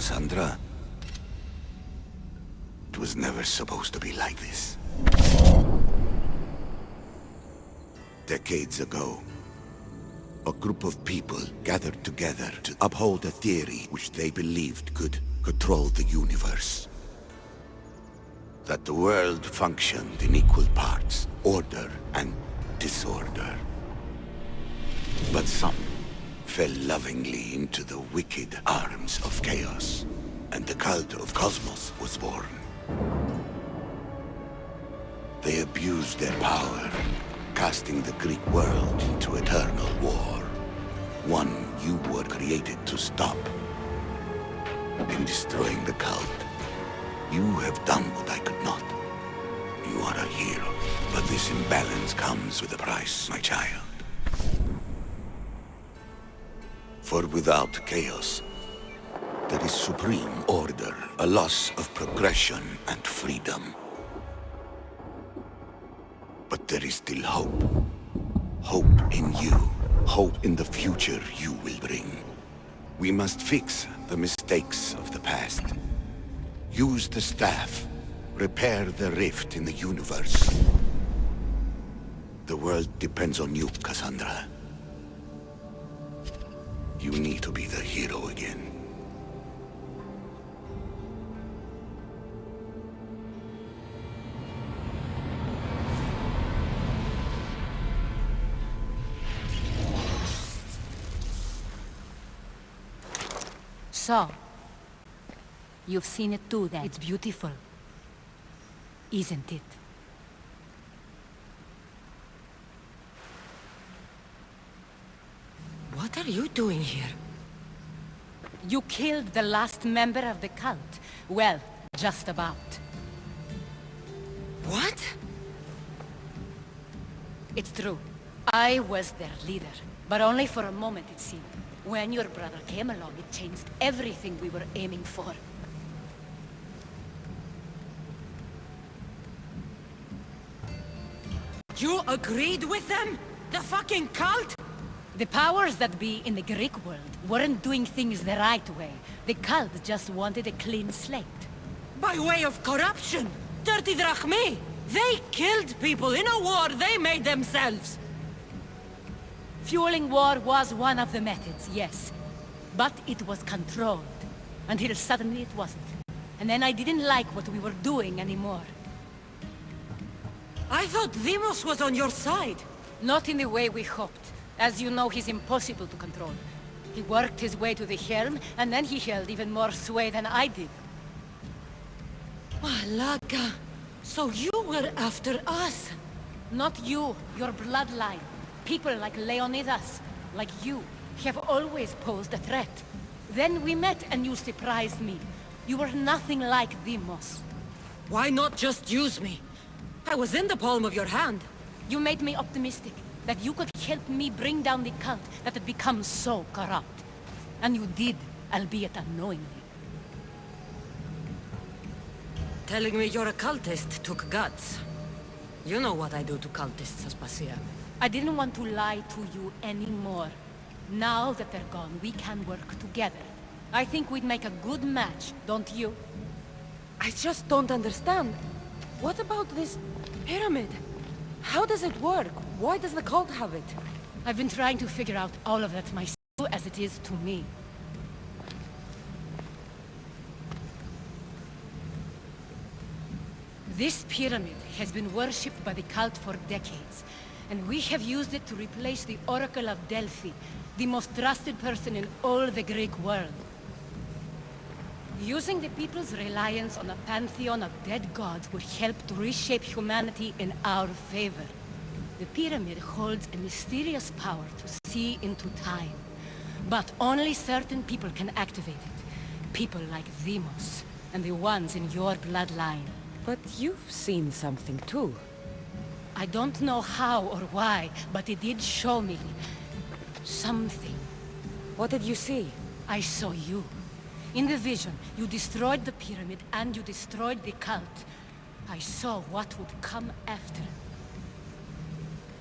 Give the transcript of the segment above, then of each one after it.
Cassandra. It was never supposed to be like this. Decades ago, a group of people gathered together to uphold a theory which they believed could control the universe. That the world functioned in equal parts, order and disorder. But some fell lovingly into the wicked arms of chaos, and the cult of Cosmos was born. They abused their power, casting the Greek world into eternal war. One you were created to stop. In destroying the cult, you have done what I could not. You are a hero, but this imbalance comes with a price, my child. For without chaos, there is supreme order, a loss of progression and freedom. But there is still hope. Hope in you. Hope in the future you will bring. We must fix the mistakes of the past. Use the staff. Repair the rift in the universe. The world depends on you, Cassandra. You need to be the hero again. So, you've seen it too then. It's beautiful, isn't it? What are you doing here? You killed the last member of the cult. Well, just about. What? It's true. I was their leader, but only for a moment it seemed. When your brother came along, it changed everything we were aiming for. You agreed with them? The fucking cult? The powers that be in the Greek world weren't doing things the right way. The cult just wanted a clean slate. By way of corruption! Dirty drachmi! They killed people in a war they made themselves! Fueling war was one of the methods, yes. But it was controlled. Until suddenly it wasn't. And then I didn't like what we were doing anymore. I thought Deimos was on your side. Not in the way we hoped. As you know, he's impossible to control. He worked his way to the helm, and then he held even more sway than I did. Malaga. So you were after us? Not you, your bloodline. People like Leonidas, like you, have always posed a threat. Then we met and you surprised me. You were nothing like Deimos. Why not just use me? I was in the palm of your hand. You made me optimistic that you could help me bring down the cult that had become so corrupt. And you did, albeit unknowingly. Telling me you're a cultist took guts. You know what I do to cultists, Aspasia. I didn't want to lie to you anymore. Now that they're gone, we can work together. I think we'd make a good match, don't you? I just don't understand. What about this pyramid? How does it work? Why does the cult have it? I've been trying to figure out all of that myself, as it is to me. This pyramid has been worshipped by the cult for decades, and we have used it to replace the Oracle of Delphi, the most trusted person in all the Greek world. Using the people's reliance on a pantheon of dead gods would help to reshape humanity in our favor. The pyramid holds a mysterious power to see into time, but only certain people can activate it. People like Deimos, and the ones in your bloodline. But you've seen something too. I don't know how or why, but it did show me something. What did you see? I saw you. In the vision, you destroyed the pyramid and you destroyed the cult. I saw what would come after.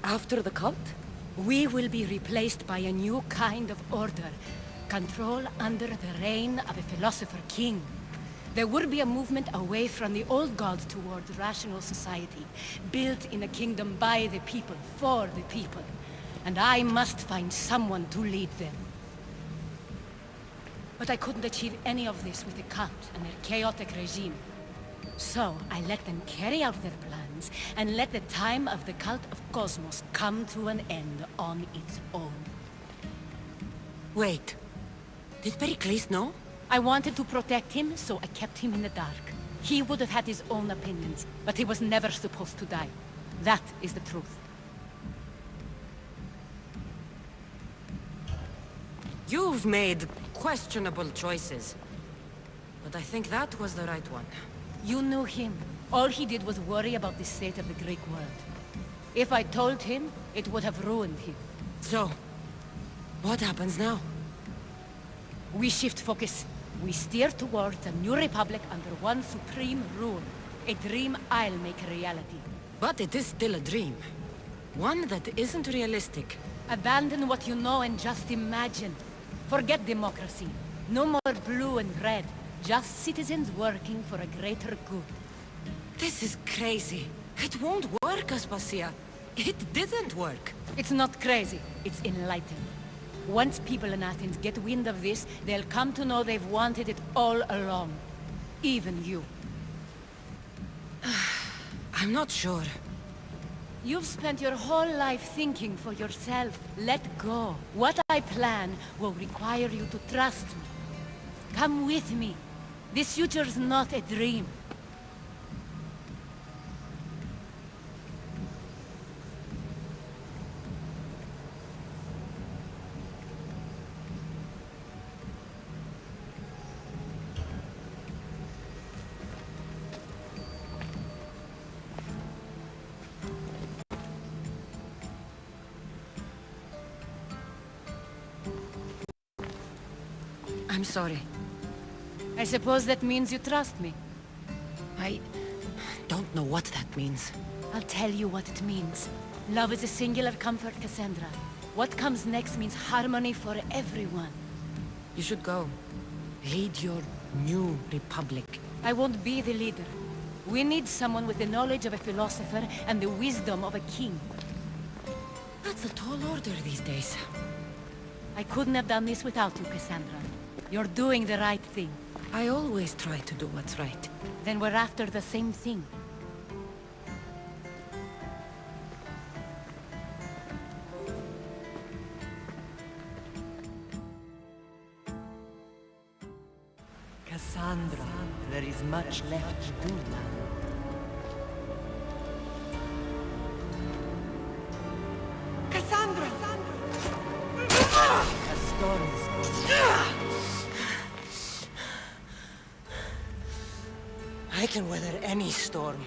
After the cult? We will be replaced by a new kind of order. control under the reign of a philosopher king. There would be a movement away from the old gods towards rational society, built in a kingdom by the people, for the people. And I must find someone to lead them. But I couldn't achieve any of this with the cult and their chaotic regime. So I let them carry out their plans, and let the time of the cult of Cosmos come to an end on its own. Wait. Did Pericles know? I wanted to protect him, so I kept him in the dark. He would have had his own opinions, but he was never supposed to die. That is the truth. You've made questionable choices. But I think that was the right one. You knew him. All he did was worry about the state of the Greek world. If I told him, it would have ruined him. So, what happens now? We shift focus. We steer towards a new republic under one supreme rule. A dream I'll make a reality. But it is still a dream. One that isn't realistic. Abandon what you know and just imagine. Forget democracy. No more blue and red. Just citizens working for a greater good. This is crazy. It won't work, Aspasia. It didn't work. It's not crazy. It's enlightened. Once people in Athens get wind of this, they'll come to know they've wanted it all along. Even you. I'm not sure. You've spent your whole life thinking for yourself. Let go. What I plan will require you to trust me. Come with me. This future's not a dream. I'm sorry. I suppose that means you trust me. I don't know what that means. I'll tell you what it means. Love is a singular comfort, Cassandra. What comes next means harmony for everyone. You should go. Lead your new republic. I won't be the leader. We need someone with the knowledge of a philosopher and the wisdom of a king. That's a tall order these days. I couldn't have done this without you, Cassandra. You're doing the right thing. I always try to do what's right. Then we're after the same thing. Cassandra, there is much left to do now. Cassandra! A storm is coming. I can weather any storm.